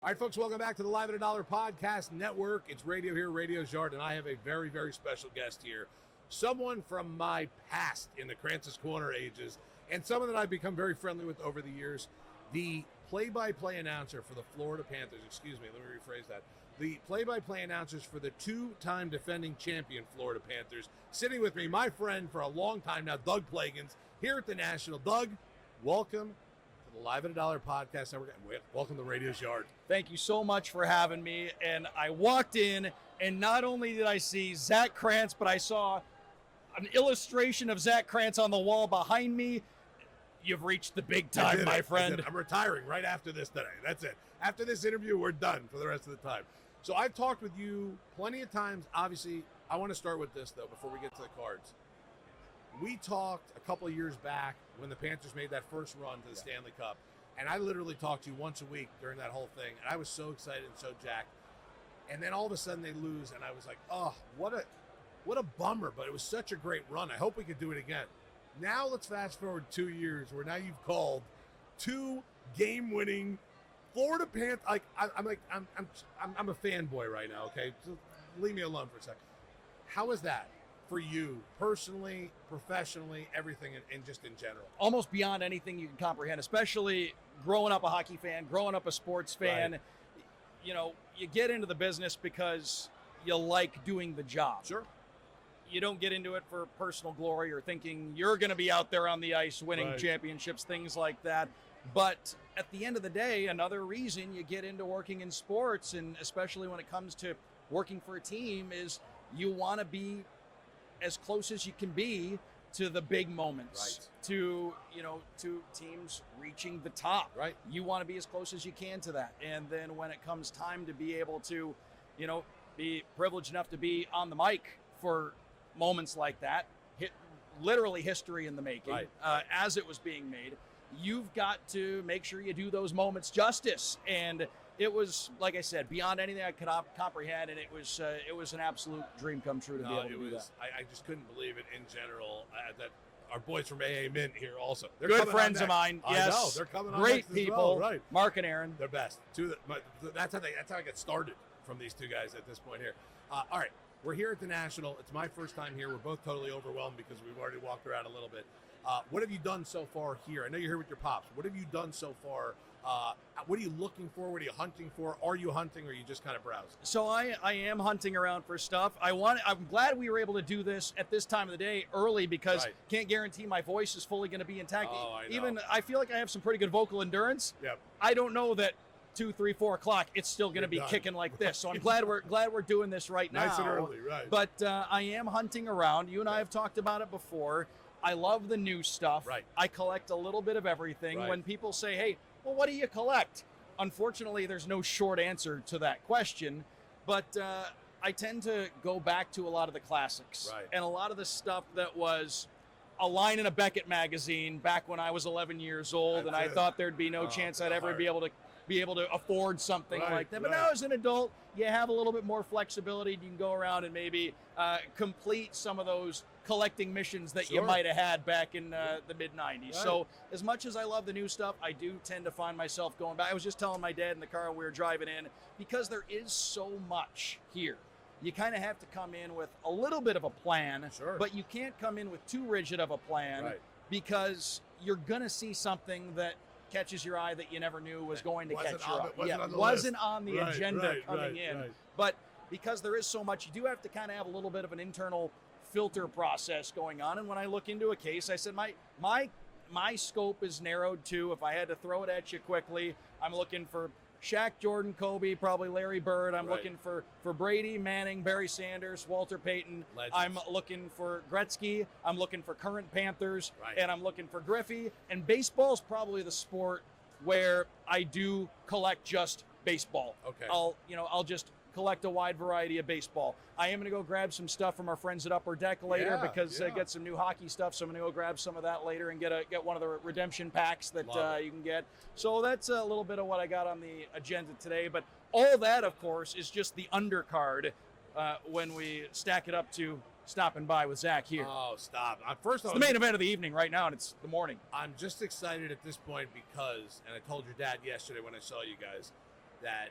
All right, folks, welcome back to the Live at a Dollar Podcast Network. It's Radio here, Radio's Yard, and I have a very, very special guest here. Someone from my past in the Crancis Corner ages, and someone that I've become very friendly with over the years. The play-by-play announcer for the Florida Panthers, let me rephrase that. The play-by-play announcers for the two-time defending champion Florida Panthers. Sitting with me, my friend for a long time now, Doug Plagens, here at the National. Doug, welcome to the Live at a Dollar Podcast Network. Welcome to Radio's Yard. Thank you so much for having me. And I walked in, and not only did I see Zach Krantz, but I saw an illustration of Zach Krantz on the wall behind me. You've reached the big time, my friend. I'm retiring right after this today. That's it. After this interview, we're done for the rest of the time. So I've talked with you plenty of times. Obviously, I want to start with this, though, before we get to the cards. We talked a couple of years back when the Panthers made that first run to the Stanley Cup, and I literally talked to you once a week during that whole thing, and I was so excited and so jacked. And then all of a sudden they lose, and I was like, oh, what a bummer, but it was such a great run. I hope we could do it again. Now let's fast forward 2 years where now you've called two game-winning Florida Panthers. I'm a fanboy right now, okay? So leave me alone for a second. How is that for you personally, professionally, everything, and just in general? Almost beyond anything you can comprehend, especially growing up a hockey fan, growing up a sports fan. Right. You know, you get into the business because you like doing the job. Sure. You don't get into it for personal glory or thinking you're going to be out there on the ice winning championships, things like that. But at the end of the day, another reason you get into working in sports, and especially when it comes to working for a team, is you want to be as close as you can be to the big moments, to teams reaching the top. Right. You want to be as close as you can to that. And then when it comes time to be able to, be privileged enough to be on the mic for moments like that, literally history in the making, as it was being made, you've got to make sure you do those moments justice. And it was, like I said, beyond anything I could comprehend, and it was an absolute dream come true to be able to do that. I just couldn't believe it in general. That our boys from AA Mint here also. They're good friends of mine. Yes, I know, they're coming on great next people. As well. Right. Mark and Aaron, they're best. That's how I got started from these two guys at this point here. All right, we're here at the National. It's my first time here. We're both totally overwhelmed because we've already walked around a little bit. What have you done so far here? I know you're here with your pops. What have you done so far? What are you looking for? What are you hunting for? Are you hunting, or are you just kind of browsing? So I am hunting around for stuff. I'm glad we were able to do this at this time of the day early, because can't guarantee my voice is fully going to be intact. Oh, I know. Even I feel like I have some pretty good vocal endurance. Yep. I don't know that 2, 3, 4 o'clock it's still going to be kicking like this. So I'm glad we're doing this right now. Nice and early, right? But I am hunting around. You and I have talked about it before. I love the new stuff. Right. I collect a little bit of everything. Right. When people say, hey, well, what do you collect? Unfortunately, there's no short answer to that question, but I tend to go back to a lot of the classics. Right. And a lot of the stuff that was a line in a Beckett magazine back when I was 11 years old, and I thought there'd be no chance I'd ever be able to afford something like that. But now as an adult, you have a little bit more flexibility. You can go around and maybe complete some of those collecting missions that you might have had back in the mid-90s. Right. So as much as I love the new stuff, I do tend to find myself going back. I was just telling my dad in the car when we were driving in, because there is so much here. You kind of have to come in with a little bit of a plan, but you can't come in with too rigid of a plan, because you're going to see something that catches your eye that you never knew was going to catch your eye. Wasn't on the agenda coming in. Right. But because there is so much, you do have to kind of have a little bit of an internal filter process going on. And when I look into a case, I said my scope is narrowed to, if I had to throw it at you quickly, I'm looking for Shaq, Jordan, Kobe, probably Larry Bird. I'm looking for Brady, Manning, Barry Sanders, Walter Payton. Legends. I'm looking for Gretzky. I'm looking for current Panthers, and I'm looking for Griffey. And baseball is probably the sport where I do collect just baseball. Okay. I'll just collect a wide variety of baseball. I am going to go grab some stuff from our friends at Upper Deck later, because I get some new hockey stuff, so I'm going to go grab some of that later and get one of the redemption packs that you can get. So that's a little bit of what I got on the agenda today. But all that, of course, is just the undercard when we stack it up to stopping by with Zach here. Oh, stop. First it's the main event of the evening right now, and it's the morning. I'm just excited at this point because, and I told your dad yesterday when I saw you guys, that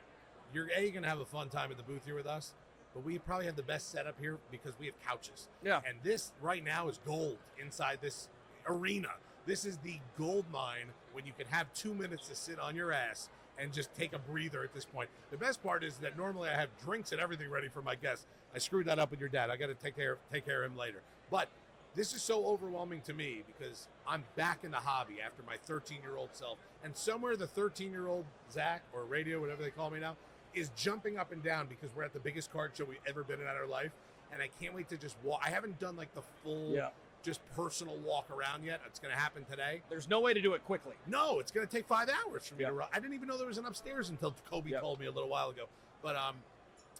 you're going to have a fun time at the booth here with us, but we probably have the best setup here because we have couches. Yeah. And this right now is gold inside this arena. This is the gold mine when you can have 2 minutes to sit on your ass and just take a breather at this point. The best part is that normally I have drinks and everything ready for my guests. I screwed that up with your dad. I got to take care of him later. But this is so overwhelming to me because I'm back in the hobby after my 13-year-old self. And somewhere the 13-year-old Zach, or radio, whatever they call me now, is jumping up and down because we're at the biggest card show we've ever been in our life. And I can't wait to just walk. I haven't done like the full just personal walk around yet. It's going to happen today. There's no way to do it quickly. No, it's going to take 5 hours for me to run. I didn't even know there was an upstairs until Kobe told me a little while ago. But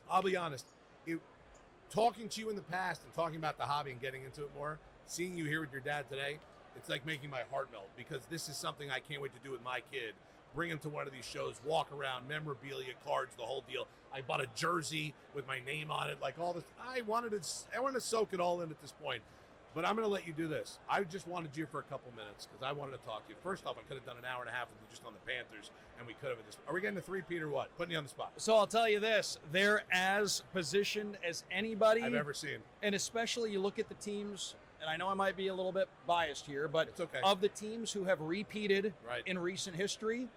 I'll be honest, talking to you in the past and talking about the hobby and getting into it more, seeing you here with your dad today, it's like making my heart melt because this is something I can't wait to do with my kid. Bring him to one of these shows, walk around, memorabilia, cards, the whole deal. I bought a jersey with my name on it, like all this. I wanted to soak it all in at this point. But I'm going to let you do this. I just wanted you for a couple minutes because I wanted to talk to you. First off, I could have done an hour and a half with you just on the Panthers, and we could have. Are we getting a three-peat or what? Putting you on the spot. So I'll tell you this. They're as positioned as anybody I've ever seen. And especially you look at the teams, and I know I might be a little bit biased here, but it's okay. Of the teams who have repeated in recent history,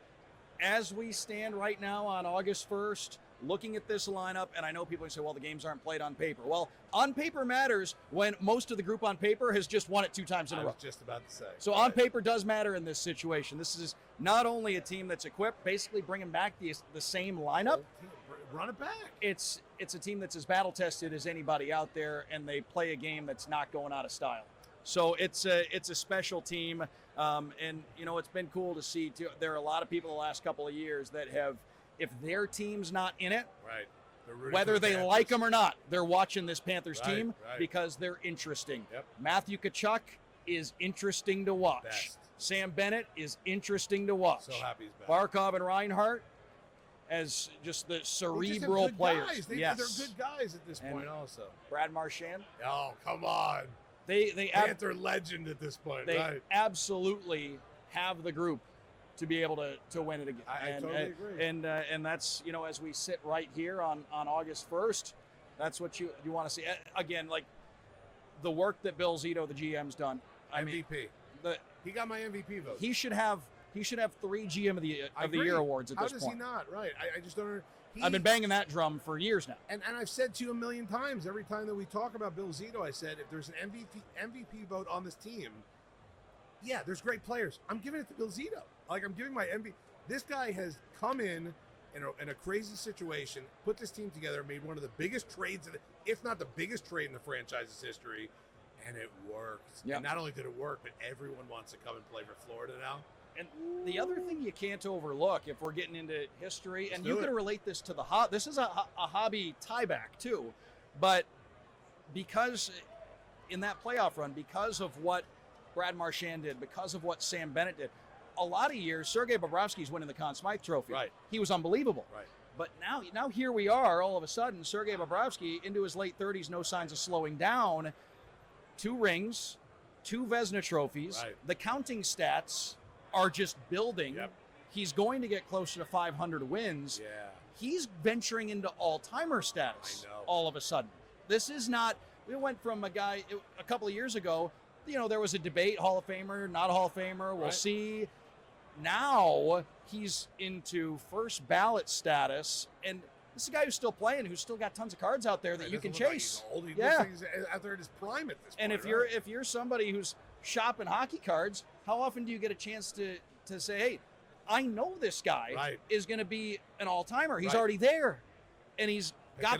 as we stand right now on August 1st, looking at this lineup, and I know people say, well, the games aren't played on paper. Well, on paper matters when most of the group on paper has just won it 2 times in a row. I was just about to say. So on paper does matter in this situation. This is not only a team that's equipped, basically bringing back the same lineup. Run it back. It's a team that's as battle-tested as anybody out there, and they play a game that's not going out of style. So it's a special team, and, you know, it's been cool to see, too. There are a lot of people the last couple of years that have, if their team's not in it, whether they like them or not, they're watching this Panthers team because they're interesting. Matthew Tkachuk is interesting to watch. Best. Sam Bennett is interesting to watch. So happy he's back. Barkov and Reinhart as just the cerebral players. They're good guys at this point also. Brad Marchand. Oh, come on. They Panther legend at this point, they absolutely have the group to be able to win it again. I totally agree. And that's, you know, as we sit right here on August 1st, that's what you want to see. Again, like the work that Bill Zito, the GM's done. MVP. He got my MVP vote. He should have 3 GM of the year awards at this point. How does he not? Right. I just don't. I've been banging that drum for years now. And I've said to you a million times, every time that we talk about Bill Zito, I said, if there's an MVP vote on this team, yeah, there's great players. I'm giving it to Bill Zito. Like, I'm giving my MVP. This guy has come in a crazy situation, put this team together, made one of the biggest trades, if not the biggest trade in the franchise's history, and it worked. Yep. And not only did it work, but everyone wants to come and play for Florida now. And the other thing you can't overlook, if we're getting into history, and you can relate this to this is a hobby tieback too, but because in that playoff run, because of what Brad Marchand did, because of what Sam Bennett did, a lot of years, Sergei Bobrovsky's winning the Conn Smythe Trophy. Right. He was unbelievable. Right. But now here we are, all of a sudden, Sergei Bobrovsky, into his late 30s, no signs of slowing down, 2 rings, 2 Vezina trophies. Right. The counting stats are just building. Yep. He's going to get closer to 500 wins. Yeah. He's venturing into all-timer status I know. all of a sudden. This is not, we went from a guy a couple of years ago, you know, there was a debate, Hall of Famer, not a Hall of Famer, we'll see. Now he's into first ballot status, and this is a guy who's still playing, who's still got tons of cards out there that you can chase. Like he's old. He's out there at his prime at this and point. if you're somebody who's shopping hockey cards, how often do you get a chance to say, hey, I know this guy is going to be an all-timer. He's already there, and he's got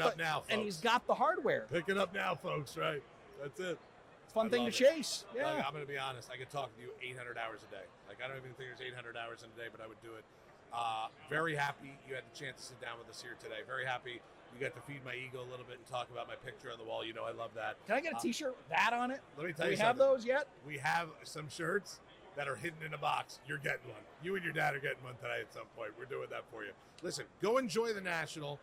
the hardware. Pick it up now, folks. Right, that's it. It's a fun thing to chase. Yeah, like, I'm going to be honest. I could talk to you 800 hours a day. Like, I don't even think there's 800 hours in a day, but I would do it. Very happy you had the chance to sit down with us here today. Very happy you got to feed my ego a little bit and talk about my picture on the wall. You know I love that. Can I get a T-shirt with that on it? Let me tell you something. Do we have those yet? We have some shirts that are hidden in a box. You're getting one. You and your dad are getting one today at some point. We're doing that for you. Listen, go enjoy the National.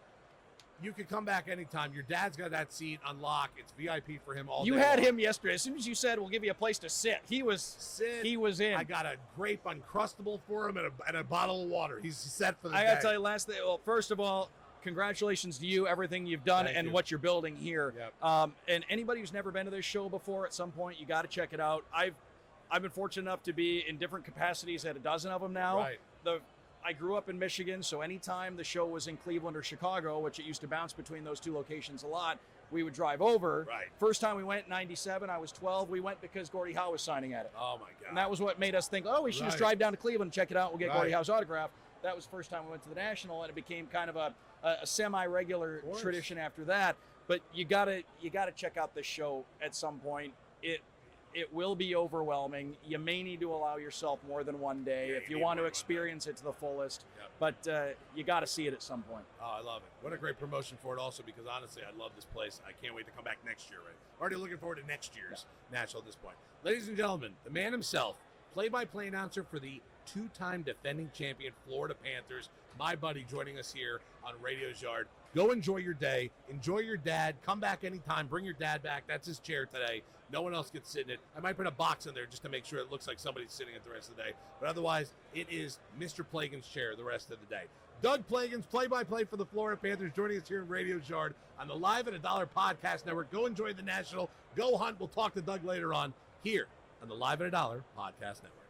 You can come back anytime. Your dad's got that seat on lock. It's VIP for him all day. You had long. him yesterday. As soon as you said, we'll give you a place to sit, he was in. I got a grape Uncrustable for him and a bottle of water. He's set for the day. I got to tell you last thing. Well, first of all, congratulations to you, everything you've done and what you're building here. Yep. And anybody who's never been to this show before, at some point, you got to check it out. I've been fortunate enough to be in different capacities at a dozen of them now. Right. I grew up in Michigan, so anytime the show was in Cleveland or Chicago, which it used to bounce between those two locations a lot, we would drive over. Right. First time we went in 97, I was 12. We went because Gordie Howe was signing at it. Oh, my God. And that was what made us think, we should just drive down to Cleveland and check it out. We'll get Gordie Howe's autograph. That was the first time we went to the National, and it became kind of a semi-regular tradition after that. But you gotta check out this show at some point. It will be overwhelming. You may need to allow yourself more than one day if you want to experience it to the fullest. Yep. But you got to see it at some point. Oh, I love it. What a great promotion for it also, because honestly, I love this place. I can't wait to come back next year. Right? Already looking forward to next year's National at this point. Ladies and gentlemen, the man himself, play-by-play announcer for the two-time defending champion Florida Panthers, my buddy joining us here on Radio's Yard. Go enjoy your day. Enjoy your dad. Come back anytime. Bring your dad back. That's his chair today. No one else gets to sit in it. I might put a box in there just to make sure it looks like somebody's sitting it the rest of the day. But otherwise, it is Mr. Plagens' chair the rest of the day. Doug Plagens, play-by-play for the Florida Panthers, joining us here in Radio's Yard on the Live at $1 Podcast Network. Go enjoy the National. Go hunt. We'll talk to Doug later on here on the Live at $1 Podcast Network.